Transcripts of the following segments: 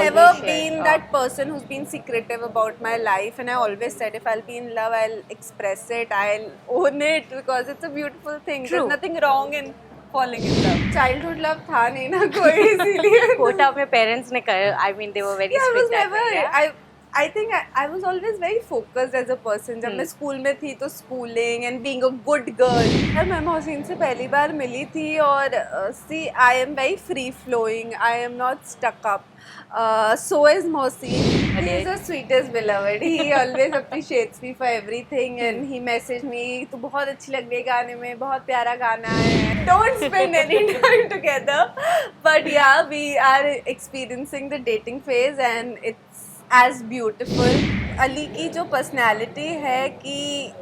never always been shared. that person who's been secretive about my life, and I always said if I'll be in love, I'll express it, I'll own it, because it's a beautiful thing. True. There's nothing wrong in falling in love. Childhood love था नहीं ना कोई इसीलिए. कोटा में parents ने कर, I mean they were very Yeah, I was strict that never. way, yeah? I think I was always very focused as a person. जब मैं स्कूल में थी तो schooling and being a good girl. यार मैं मोहसिन से पहली बार मिली थी और see I am very free flowing. I am not stuck up. So is Mohsin. He is the sweetest beloved. He always appreciates me for everything and he messaged me तू बहुत अच्छी लग रही है गाने में, बहुत प्यारा गाना है. Don't spend any time together, but yeah, we are experiencing the dating phase and it's as beautiful. Ali की जो personality है कि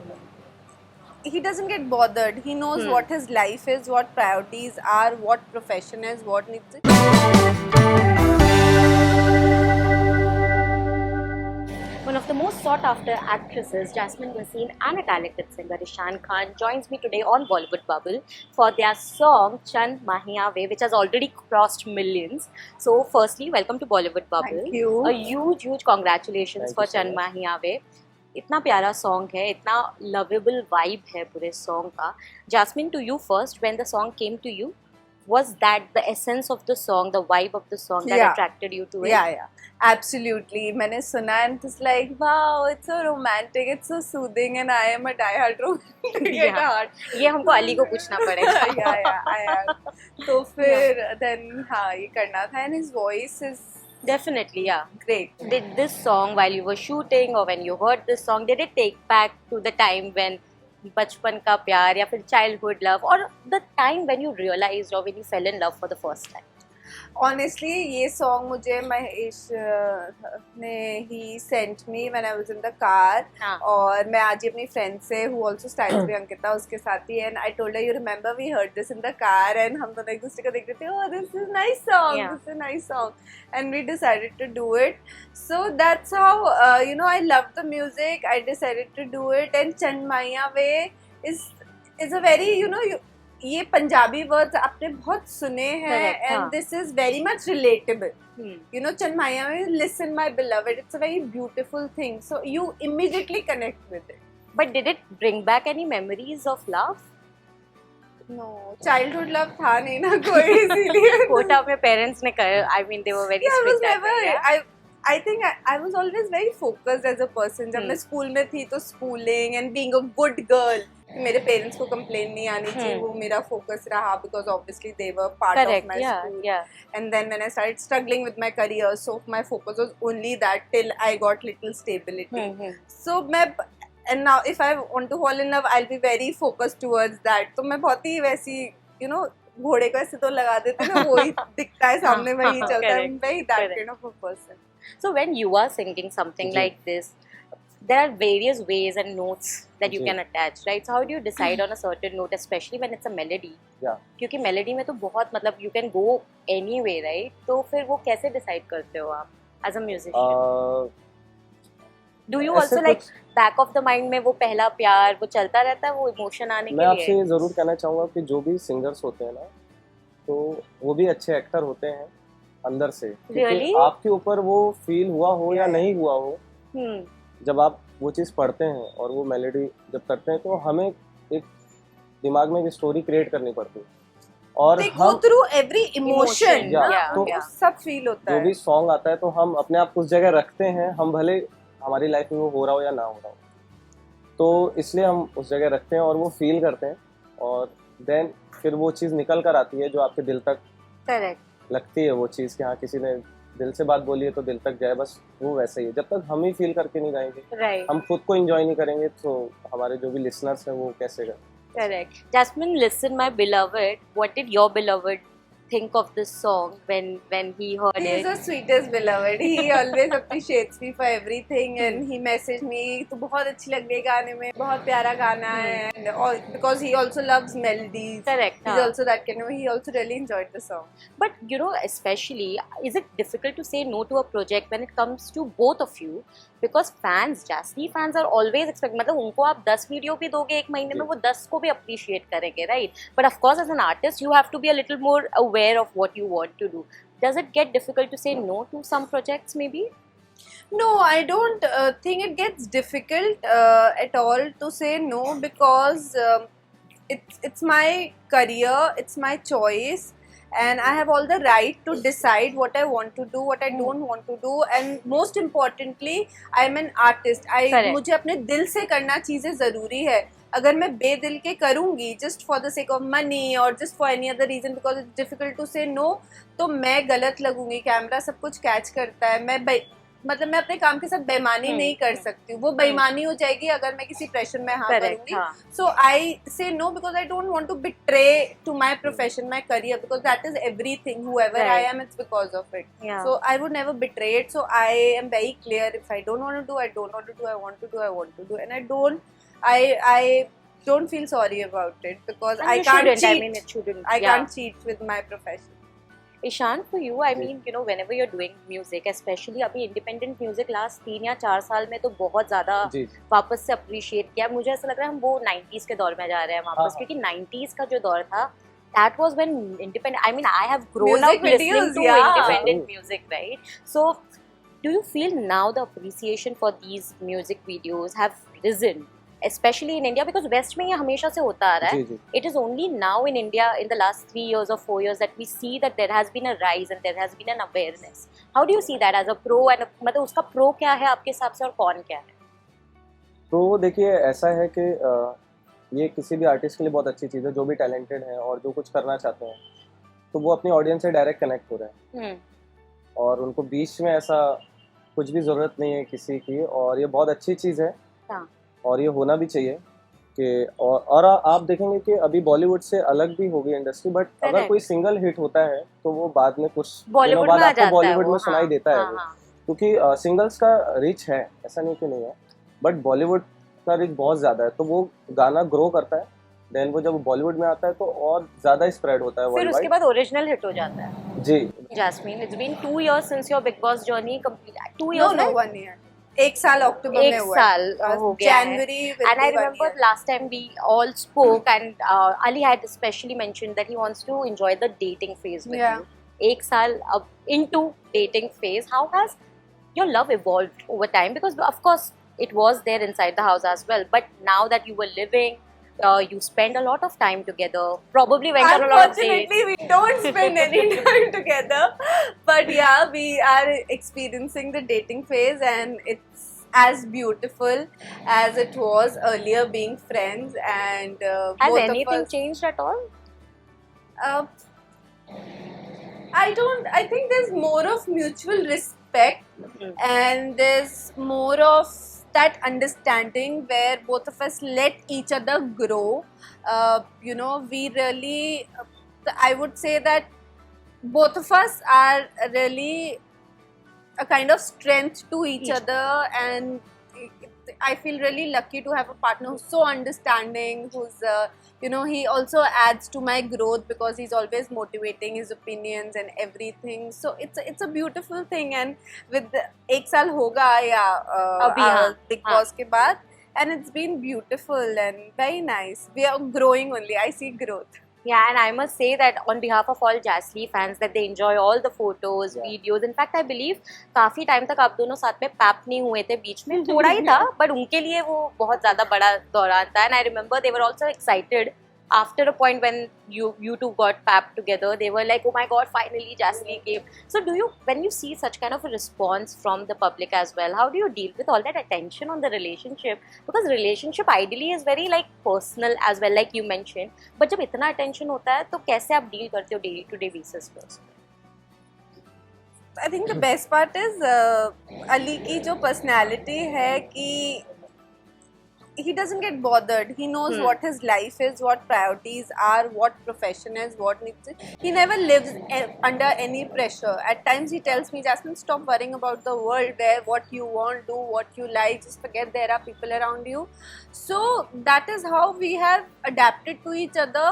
he doesn't get bothered. He knows what his life is, what priorities are, what profession is, what needs to. One of the most sought after actresses, Jasmine Yassin, and a talented singer, Ishan Khan, joins me today on Bollywood Bubble for their song Chand Mahiya Ve, which has already crossed millions. So, firstly, welcome to Bollywood Bubble. Thank you. A huge congratulations Thank for you so Chand much. Mahiya Ve. इतना प्यारा song है, इतना lovable vibe है पूरे song का. Jasmine, to you first, when the song came to you, was that the essence of the song, the vibe of the song that Yeah. attracted you to it? Yeah, absolutely. मैंने सुना and it's like wow, it's so romantic, it's so soothing, and I am a die-hard romantic at heart. ये हमको अली को पूछना पड़ेगा. I am. तो फिर then हाँ ये करना था and his voice is Definitely, yeah. great. Did this song, while you were shooting or when you heard this song, did it take back to the time when बचपन का प्यार या फिर childhood love, or the time when you realized or when you fell in love for the first time? Honestly, ये song मुझे महेश ने ही sent me when I was in the car. हाँ. और मैं आज ही अपनी friend से who also styles me Ankita उसके साथ ही and I told her you remember we heard this in the car and हम दोनों एक दूसरे को देख रहे थे oh this is nice song, Yeah. this is a nice song, and we decided to do it. So that's how you know I love the music. I decided to do it and Chand Mahiya Ve is a very you know ये Punjabi words आपने बहुत सुने हैं Correct, and हाँ. this is very much relatable. Hmm. You know, Chand Mahiya Ve, listen my beloved, it's a very beautiful thing. So you immediately connect with it. But did it bring back any memories of love? No, childhood love था नहीं ना कोई इसीलिए. कोटा में parents ने कर, I mean they were very Yeah, I was strict that never. way, yeah? I think I was always very focused as a person. जब मैं स्कूल में थी तो schooling and being a good girl. मेरे parents को complain नहीं आनी चाहिए वो मेरा फोकस रहा because obviously they were part Correct, of my yeah, school. yeah. And then when I started struggling with my career, so my focus was only that till I got little stability. So मैं and now if I want to fall in love, I'll be very focused towards that. तो मैं बहुत ही वैसी you know घोड़े को ऐसे तो लगा देते ना वही दिखता है सामने वही चलता है. I'm very that Correct. kind of a person. So when you are singing something like this, there are various ways and notes that you ji. can attach, right? So how do you decide on a certain note, especially when it's a melody? Yeah. क्योंकि melody में तो बहुत मतलब you can go anyway, right? तो फिर वो कैसे decide करते हो आप as a musician? Do you ऐसे also like back of the mind में वो पहला प्यार वो चलता रहता है वो इमोशन आने मैं के आपसे लिए? ये ज़रूर कहना चाहूँगा कि जो भी सिंगर्स होते हैं ना तो वो भी अच्छे एक्टर होते हैं अंदर से. क्योंकि Really? आपके ऊपर वो फील हुआ हो या नहीं हुआ हो, जब आप वो चीज़ पढ़ते हैं और वो मेलोडी जब करते हैं तो हमें एक दिमाग में एक स्टोरी क्रिएट करनी पड़ती है और They go हम through every emotion. Yeah, ना तो वो सब फील होता जो है. भी सॉन्ग आता है तो हम अपने आप को उस जगह रखते हैं, हम भले हमारी लाइफ में वो हो रहा हो या ना हो रहा हो, तो इसलिए हम उस जगह रखते हैं और वो फील करते हैं और देन फिर वो चीज़ निकल कर आती है जो आपके दिल तक Correct. लगती है वो चीज़ कि हाँ किसी ने दिल से बात बोली है तो दिल तक जाए, बस वो वैसे ही है. जब तक हम ही फील करके नहीं गाएंगे, Right. हम खुद को एंजॉय नहीं करेंगे तो हमारे जो भी लिसनर्स हैं वो कैसे करें. Correct. Jasmine, listen, my beloved. What did your beloved think of this song when he heard He is it? the sweetest beloved. He always appreciates me for everything and he messaged me तू बहुत अच्छी लग रही है गाने में, बहुत प्यारा गाना है. And because he also loves melodies. Correct. He's हाँ. also that kind of. He also really enjoyed the song. But you know, especially, is it difficult to say no to a project when it comes to both of you? Because fans, Jasmine fans are always expect. मतलब उनको आप 10 video भी दोगे एक महीने में वो 10 को भी appreciate करेंगे, right? But of course, as an artist, you have to be a little more aware of what you want to do. does it get difficult to say no to some projects maybe? No, I don't think it gets difficult at all to say no, because it's my career, it's my choice, and I have all the right to decide what I want to do, what I don't want to do, and most importantly, I'm an artist. Correct. मुझे अपने दिल से करना चीज़ें ज़रूरी है. अगर मैं बेदिल के करूँगी just for the sake of money or just for any other reason because it's difficult to say no, तो मैं गलत लगूंगी. कैमरा सब कुछ कैच करता है. मतलब मैं अपने काम के साथ बेईमानी नहीं कर सकती हूँ. वो बेईमानी हो जाएगी अगर मैं किसी प्रेशर में हाँ करूँगी. So I say no because I don't want to betray to my profession, my career, because that is everything. Whoever I am, it's because of it. So I would never betray it. So I am very clear. If I don't want to do, I don't want to do. I want to do, I want to do, and I don't feel sorry about it because I can't cheat. I mean, it shouldn't. I can't cheat with my profession. Ishan, for you, I mean, you know, whenever you're doing music, especially अभी independent music last 3 या 4 साल में तो बहुत ज़्यादा वापस से appreciate किया. मुझे ऐसा लग रहा है हम वो 90s के दौर में जा रहे हैं वापस, क्योंकि 90s का जो दौर था, that was when independent, I mean, I have grown up listening to independent music, right? So, do you feel now the appreciation for these music videos have risen? Especially in India, because West में ये हमेशा से होता आ रहा है. It is only now in India in the last 3 years or 4 years that we see that there has been a rise and there has been an awareness. How do you see that as a pro and मतलब उसका pro क्या है आपके हिसाब से और कौन क्या है? तो देखिए ऐसा है कि ये किसी भी आर्टिस्ट के लिए बहुत अच्छी चीज़ है जो भी टैलेंटेड है और जो कुछ करना चाहते हैं, तो वो अपनी ऑडियंस से डायरेक्ट कनेक्ट हो रहे हैं और उनको बीच में ऐसा कुछ भी ज़रूरत नहीं है किसी की, और ये बहुत अच्छी चीज़ है. और ये होना भी चाहिए कि और आप देखेंगे कि अभी बॉलीवुड से अलग भी हो गई इंडस्ट्री, बट अगर कोई सिंगल हिट होता है तो वो बाद में कुछ दिनों बाद आपको बॉलीवुड में सुनाई देता है, क्योंकि सिंगल्स का रीच है, ऐसा नहीं कि नहीं है, बट बॉलीवुड का रीच बहुत ज़्यादा है. तो वो गाना ग्रो करता है, देन वो जब बॉलीवुड में आता है तो और ज़्यादा स्प्रेड होता है, फिर उसके बाद ओरिजिनल हिट हो जाता है. जी. Jasmine, it's been 2 years since your Big Boss journey complete. 2 years? No, 1 year. 1 साल अक्टूबर में हुआ. 1 साल हो गया January है. And I remember last time we all spoke and Ali had especially mentioned that he wants to enjoy the dating phase with you. 1 साल अब into dating phase, how has your love evolved over time? Because of course it was there inside the house as well, but now that you were living, you spend a lot of time together, probably went on a lot of dates. Unfortunately, we don't spend any time together, but yeah, we are experiencing the dating phase and it's as beautiful as it was earlier being friends. And has anything changed at all? I think there's more of mutual respect and there's more of that understanding where both of us let each other grow. You know, we really, I would say that both of us are really a kind of strength to each other, and I feel really lucky to have a partner who's so understanding, who's you know, he also adds to my growth because he's always motivating his opinions and everything. So it's a beautiful thing. And with 1 साल होगा या Big Boss के बाद, and it's been beautiful and very nice. We are growing only. I see growth. Yeah, and I must say that on behalf of all Jasly fans that they enjoy all the photos, videos. In fact, I believe काफी time तक आप दोनों साथ में pipe नहीं हुए थे, बीच में थोड़ा ही था, but उनके लिए वो बहुत ज़्यादा बड़ा दौरान था. And I remember they were also excited after a point when you two got papped together. They were like, oh my god, finally Jasly came. So do you, when you see such kind of a response from the public as well, how do you deal with all that attention on the relationship? Because relationship ideally is very like personal as well, like you mentioned, but जब इतना attention होता है तो कैसे आप deal करते हो day to day basis पे? I think the best part is Ali की जो personality है कि he doesn't get bothered. He knows what his life is, what priorities are, what profession is, what needs it. He never lives under any pressure. At times he tells me, Jasmine, stop worrying about the world, where what you want, do what you like, just forget there are people around you. So that is how we have adapted to each other.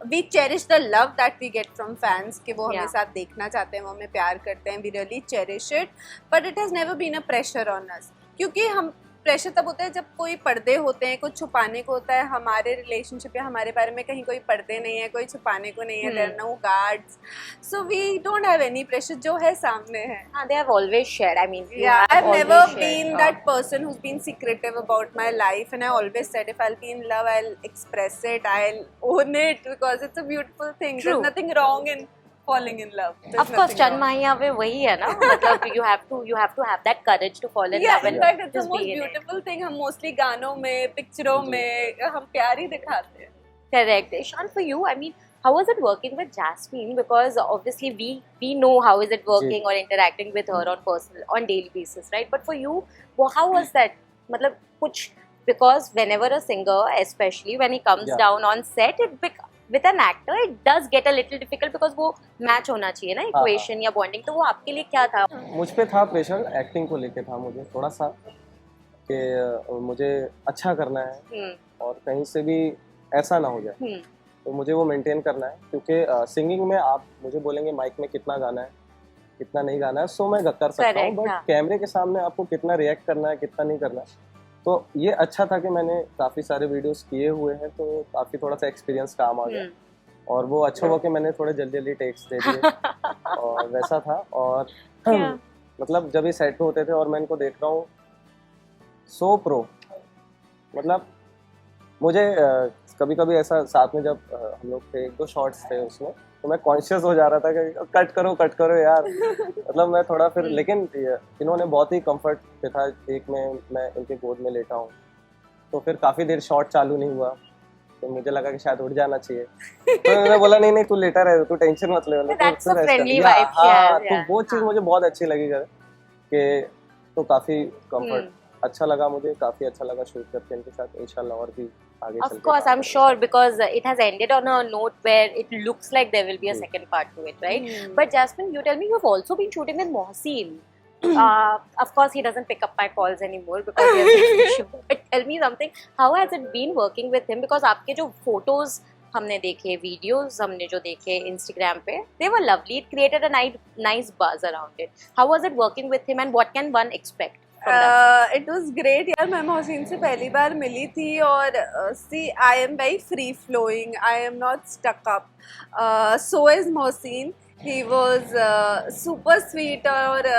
We cherish the love that we get from fans कि वो हमें साथ देखना चाहते हैं, वो हमें प्यार करते हैं. We really cherish it, but it has never been a pressure on us. क्योंकि हम प्रेशर तब होता है जब कोई पर्दे होते हैं, कुछ छुपाने को होता है। हमारे रिलेशनशिप या हमारे बारे में कहीं कोई पर्दे नहीं है, कोई छुपाने को नहीं है, there no guards, so we don't have any pressure, जो है सामने है। they have always shared. I mean, you Yeah, have I've always never shared. been that person who's been secretive about my life, and I always said if I'll be in love, I'll express it, I'll own it, because it's a beautiful thing. True. There's nothing wrong in falling in love. There's Of course, nothing Chan wrong. Mahiya में वही है ना, मतलब you have to have that courage to fall in Yeah, love in and fact, it's the just most be in it. beautiful thing. हम mostly गानों में, पिक्चरों में हम प्यार ही दिखाते हैं. Correct. Ishan, for you, I mean, how was it working with Jasmine? Because obviously we know how is it working or interacting with her on daily basis, right? But for you, how was that? मतलब कुछ, because whenever a singer, especially when he comes down on set, with an actor, it does get a little difficult because वो match होना चाहिए ना, equation या bonding. तो वो आपके लिए क्या था? मुझ पे था प्रेशर, एक्टिंग को लेके था मुझे थोड़ा सा, कि मुझे अच्छा करना है और कहीं से भी ऐसा ना हो जाए, तो मुझे वो मेंटेन करना है। क्योंकि सिंगिंग में आप मुझे बोलेंगे माइक में कितना गाना है, कितना नहीं गाना है, सो मैं कर सकता हूँ, बट कैमरे के सामने आपको कितना रिएक्ट करना है, कितना नहीं करना है। तो ये अच्छा था कि मैंने काफ़ी सारे वीडियोस किए हुए हैं, तो काफ़ी थोड़ा सा एक्सपीरियंस काम आ गया, और वो अच्छा हुआ कि मैंने थोड़े जल्दी जल्दी टेक्स दे दिए और वैसा था। और मतलब जब ये सेट होते थे और मैं इनको देख रहा हूँ, सो प्रो, मतलब मुझे कभी कभी ऐसा साथ में जब हम लोग थे, 1-2 शॉट्स थे उसमें, तो मैं कॉन्शियस हो जा रहा था कि कट करो यार मतलब मैं थोड़ा फिर, लेकिन इन्होंने बहुत ही कंफर्ट पे था, एक में मैं इनके गोद में लेटा हूँ, तो फिर काफ़ी देर शॉट चालू नहीं हुआ, तो मुझे लगा कि शायद उठ जाना चाहिए, तो मैंने बोला नहीं तू लेटा रहे, तू टेंशन मत ले। हाँ, तो वो चीज़ मुझे बहुत अच्छी लगी कि तो काफ़ी कंफर्ट अच्छा लगा, मुझे काफ़ी अच्छा लगा शूट करके इनके साथ। इंशाल्लाह और भी आगे Of course, I'm sure, because it has ended on a note where it looks like there will be a second part to it, right? But Jasmine, you tell me you've also been shooting with Mohsin. Of course, he doesn't pick up my calls anymore because he has an issue. But tell me something, how has it been working with him? Because आपके जो photos हमने देखे, videos हमने जो देखे Instagram पे, they were lovely. It created a nice buzz around it. How was it working with him, and what can one expect? It was great यार, मैं मोहसिन से पहली बार मिली थी, और see, I am very free flowing, I am not stuck up, so is Mohsin. He was super sweet और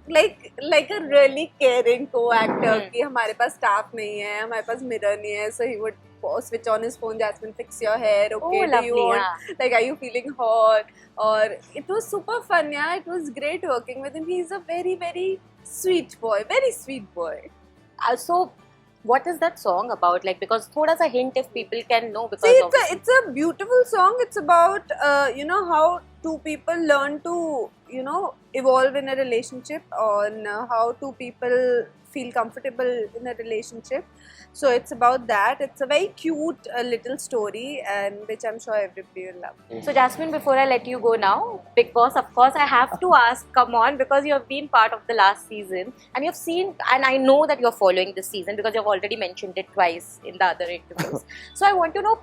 like a really caring co-actor कि हमारे पास staff नहीं है, हमारे पास mirror नहीं है, so he would switch on his phone, Jasmine, fix your hair, okay, do you want, like, are you feeling hot? Or it was super fun, yeah, it was great working with him. He's a very, very sweet boy, very sweet boy. So, what is that song about? Like, because thoda sa hint if people can know. Because see, it's a beautiful song. It's about how two people learn to evolve in a relationship, on how two people feel comfortable in a relationship. So it's about that. It's a very cute little story, and which I'm sure everybody will love. So Jasmine, before I let you go now, Bigg Boss, of course, I have to ask, come on, because you have been part of the last season, and you've seen, and I know that you're following this season because you've already mentioned it twice in the other interviews. So I want to know,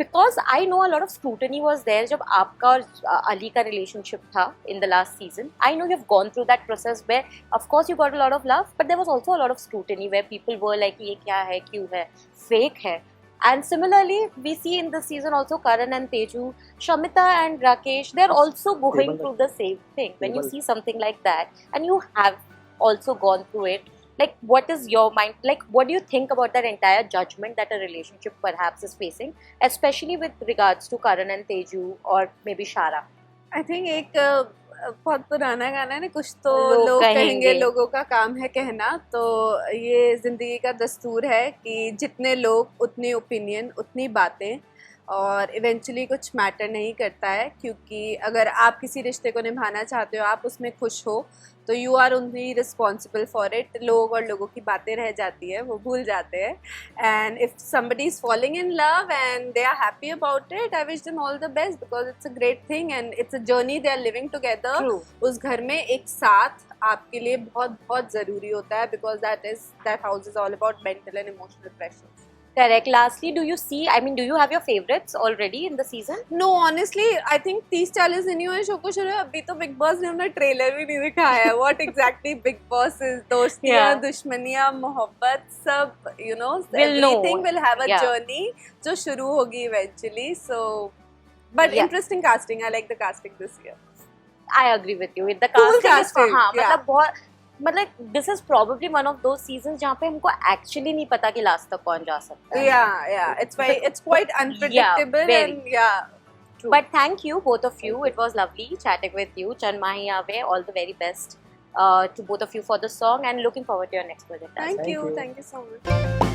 because I know a lot of scrutiny was there जब आपका और Ali का relationship था in the last season. I know you've gone through that process where, of course, you got a lot of love, but there was also a lot of scrutiny where people were like, ये क्या है, क्यों है, fake है. And similarly, we see in this season also Karan and Teju, Shamita and Rakesh, they're also going through the same thing. When you see something like that, and you have also gone through it, like, what is your mind, like, what do you think about that entire judgment that a relationship perhaps is facing, especially with regards to Karan and Teju or maybe Shara? I think एक बहुत पुराना गाना है ना, कुछ तो लोग कहेंगे, लोगों का काम है कहना, तो ये जिंदगी का दस्तूर है कि जितने लोग उतनी ओपिनियन, उतनी बातें, और इवेंचुअली कुछ मैटर नहीं करता है, क्योंकि अगर आप किसी रिश्ते को निभाना चाहते हो, आप उसमें खुश हो, तो you are only responsible for it. लोग और लोगों की बातें रह जाती है, वो भूल जाते हैं. And if somebody is falling in love and they are happy about it, I wish them all the best, because it's a great thing and it's a journey they are living together. उस घर में एक साथ आपके लिए बहुत बहुत ज़रूरी होता है, because that house is all about mental and emotional pressure. Correct. Lastly, do you see, I mean, do you have your favorites already in the season? No, honestly, I think 30-40 दिन ही हुए शो को शुरू, अभी तो big boss ने अपना trailer भी नहीं दिखाया है. What exactly Big Boss is? दोस्तियाँ, Yeah. दुश्मनियाँ, मोहब्बत, सब, you know, We'll know. everything will have a Yeah. journey जो शुरू होगी eventually. So, but Yeah. interesting casting. I like the casting this year. I agree with you. The Cool casting is casting, हाँ, yeah. मतलब बहुत, मतलब this is probably one of those seasons जहाँ पे हमको actually नहीं पता कि last तक कौन जा सकता है. Yeah. It's quite unpredictable very. and yeah. True. But thank you, both of you. It was lovely chatting with you. Chan Mahi Ave, all the very best to both of you for the song, and looking forward to your next project. as well. Thank Thank you. you. Thank you so much.